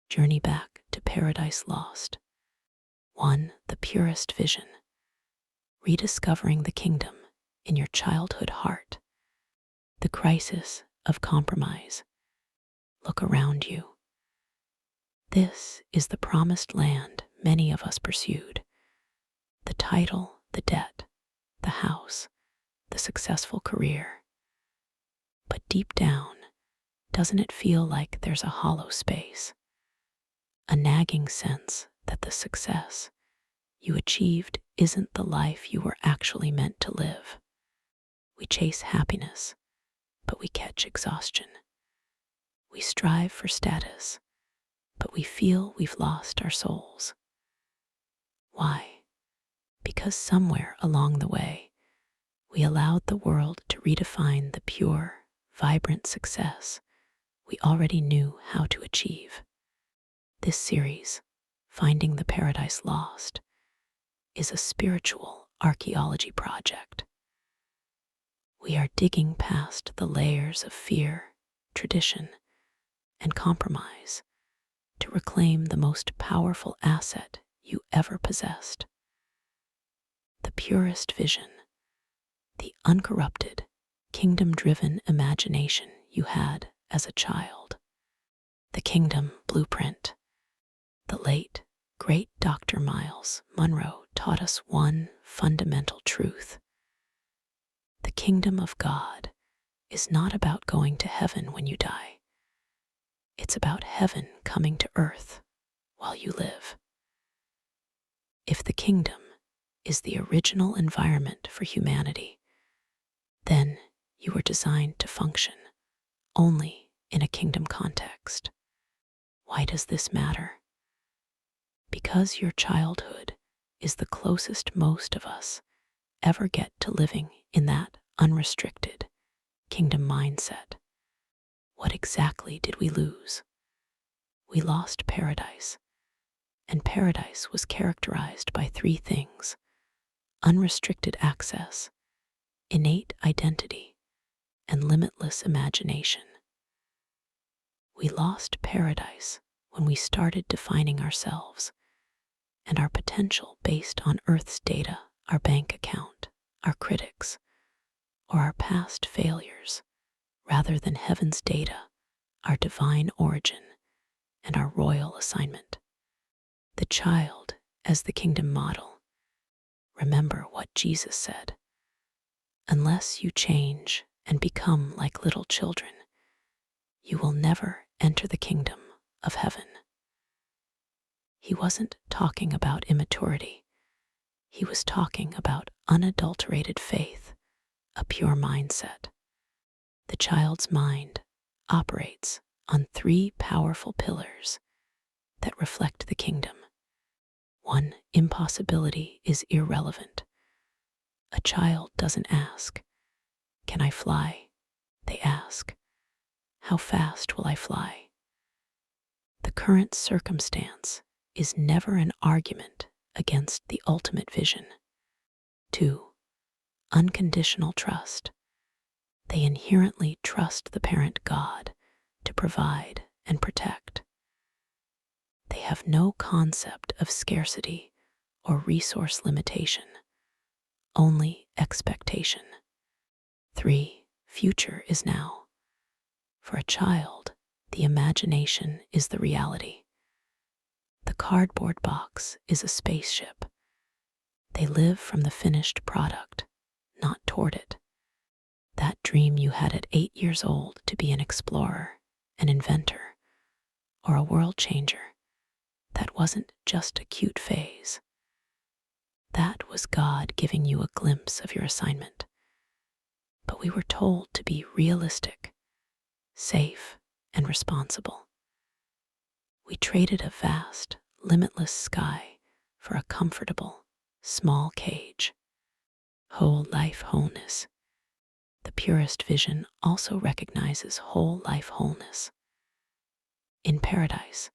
Journey Back to Paradise Lost. 1. The Purest Vision. Rediscovering the kingdom in your childhood heart. The crisis of compromise. Look around you. This is the promised land many of us pursued. The title, the debt, the house, the successful career. But deep down, doesn't it feel like there's a hollow space? A nagging sense that the success you achieved isn't the life you were actually meant to live. We chase happiness, but we catch exhaustion. We strive for status, but we feel we've lost our souls. Why? Because somewhere along the way, we allowed the world to redefine the pure, vibrant success we already knew how to achieve. This series, Finding the Paradise Lost, is a spiritual archaeology project. We are digging past the layers of fear, tradition, and compromise to reclaim the most powerful asset you ever possessed. The purest vision, the uncorrupted, kingdom-driven imagination you had as a child. The kingdom blueprint. The late, great Dr. Miles Monroe taught us one fundamental truth. The kingdom of God is not about going to heaven when you die. It's about heaven coming to earth while you live. If the kingdom is the original environment for humanity, then you were designed to function only in a kingdom context. Why does this matter? Because your childhood is the closest most of us ever get to living in that unrestricted kingdom mindset. What exactly did we lose? We lost paradise, and paradise was characterized by three things: unrestricted access, innate identity, and limitless imagination. We lost paradise when we started defining ourselves and our potential based on Earth's data, our bank account, our critics, or our past failures, rather than heaven's data, our divine origin, and our royal assignment. The child as the kingdom model. Remember what Jesus said: unless you change and become like little children, you will never enter the kingdom of heaven. He wasn't talking about immaturity. He was talking about unadulterated faith, a pure mindset. The child's mind operates on three powerful pillars that reflect the kingdom. 1. Impossibility is irrelevant. A child doesn't ask, "Can I fly?" They ask, "How fast will I fly?" The current circumstance is never an argument against the ultimate vision. 2. Unconditional trust. They inherently trust the parent God to provide and protect. They have no concept of scarcity or resource limitation, only expectation. 3. Future is now. For a child, the imagination is the reality. The cardboard box is a spaceship. They live from the finished product, not toward it. That dream you had at 8 years old to be an explorer, an inventor, or a world changer, that wasn't just a cute phase. That was God giving you a glimpse of your assignment. But we were told to be realistic, safe, and responsible. We traded a vast, limitless sky for a comfortable, small cage. Whole life wholeness. The purest vision also recognizes whole life wholeness. In paradise,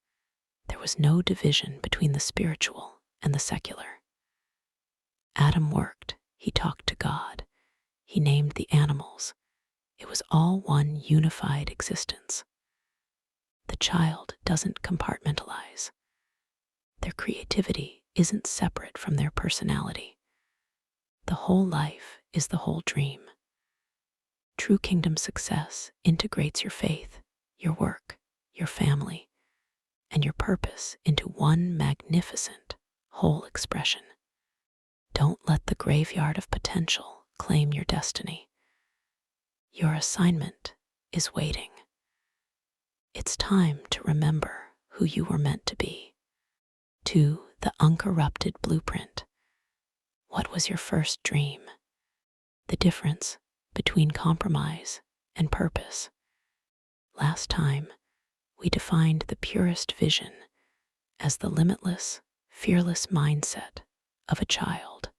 there was no division between the spiritual and the secular. Adam worked, he talked to God, he named the animals. It was all one unified existence. The child doesn't compartmentalize. Their creativity isn't separate from their personality. The whole life is the whole dream. True kingdom success integrates your faith, your work, your family, and your purpose into one magnificent whole expression. Don't let the graveyard of potential claim your destiny. Your assignment is waiting. It's time to remember who you were meant to be. 2. The uncorrupted blueprint. What was your first dream? The difference between compromise and purpose. Last time, we defined the purest vision as the limitless, fearless mindset of a child.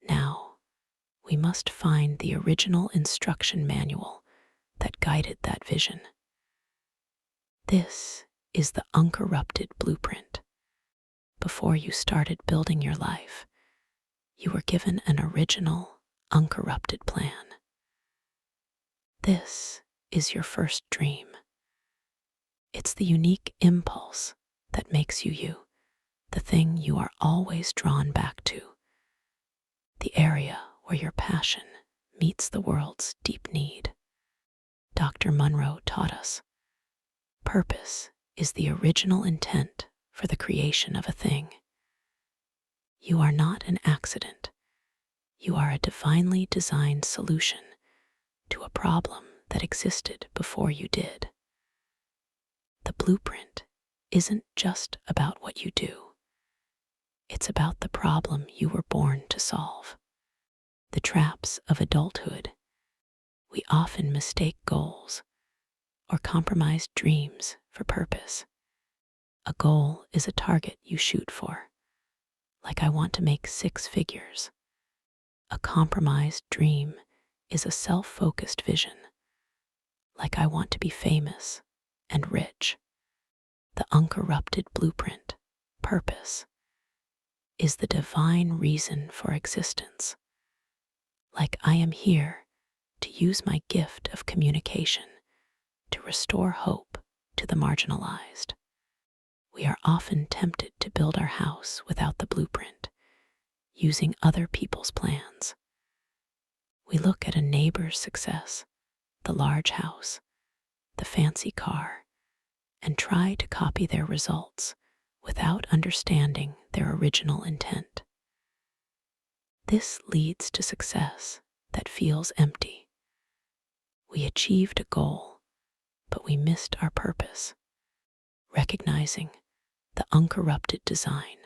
Now, we must find the original instruction manual that guided that vision. This is the uncorrupted blueprint. Before you started building your life, you were given an original, uncorrupted plan. This is your first dream. It's the unique impulse that makes you you, the thing you are always drawn back to, the area where your passion meets the world's deep need. Dr. Monroe taught us, purpose is the original intent for the creation of a thing. You are not an accident. You are a divinely designed solution to a problem that existed before you did. The blueprint isn't just about what you do. It's about the problem you were born to solve. The traps of adulthood. We often mistake goals or compromised dreams for purpose. A goal is a target you shoot for, like I want to make 6 figures. A compromised dream is a self-focused vision, like I want to be famous and rich. The uncorrupted blueprint, purpose, is the divine reason for existence, like I am here to use my gift of communication to restore hope to the marginalized. We are often tempted to build our house without the blueprint, using other people's plans. We look at a neighbor's success, the large house, the fancy car, and try to copy their results without understanding their original intent. This leads to success that feels empty. We achieved a goal, but we missed our purpose. Recognizing the uncorrupted design.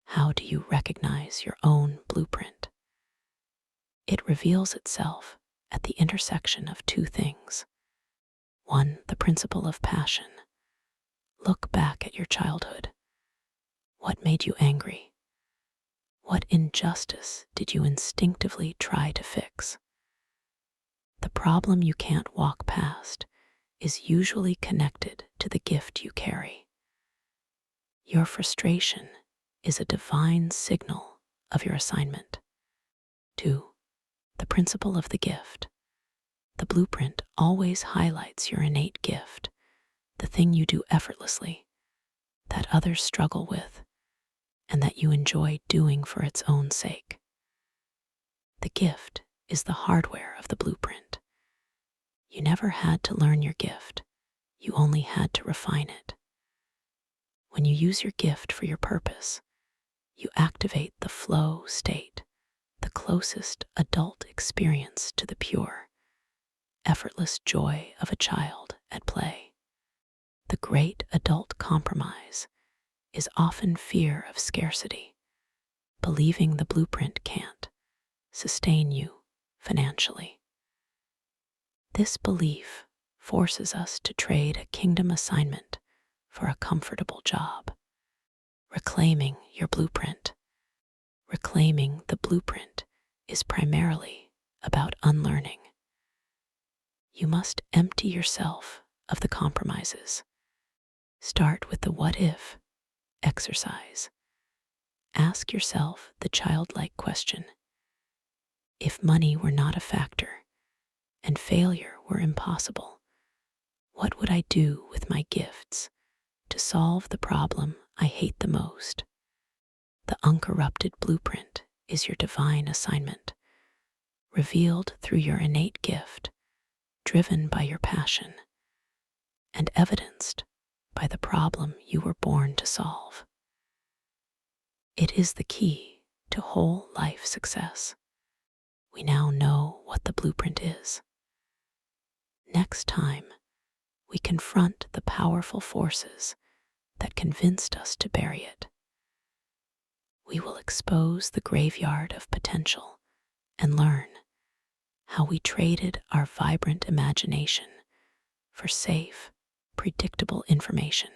How do you recognize your own blueprint? It reveals itself at the intersection of 2 things. 1, the principle of passion. Look back at your childhood. What made you angry? What injustice did you instinctively try to fix? The problem you can't walk past is usually connected to the gift you carry. Your frustration is a divine signal of your assignment. 2, the principle of the gift. The blueprint always highlights your innate gift, the thing you do effortlessly, that others struggle with, and that you enjoy doing for its own sake. The gift is the hardware of the blueprint. You never had to learn your gift, you only had to refine it. When you use your gift for your purpose, you activate the flow state, the closest adult experience to the pure, effortless joy of a child at play. The great adult compromise is often fear of scarcity, believing the blueprint can't sustain you financially. This belief forces us to trade a kingdom assignment for a comfortable job. Reclaiming your blueprint. Reclaiming the blueprint is primarily about unlearning. You must empty yourself of the compromises. Start with the what if exercise. Ask yourself the childlike question. If money were not a factor and failure were impossible, What would I do with my gifts to solve the problem I hate the most? The uncorrupted blueprint is your divine assignment, revealed through your innate gift, driven by your passion, and evidenced by the problem you were born to solve. It is the key to whole life success. We now know what the blueprint is. Next time, we confront the powerful forces that convinced us to bury it. We will expose the graveyard of potential and learn how we traded our vibrant imagination for safe, predictable information.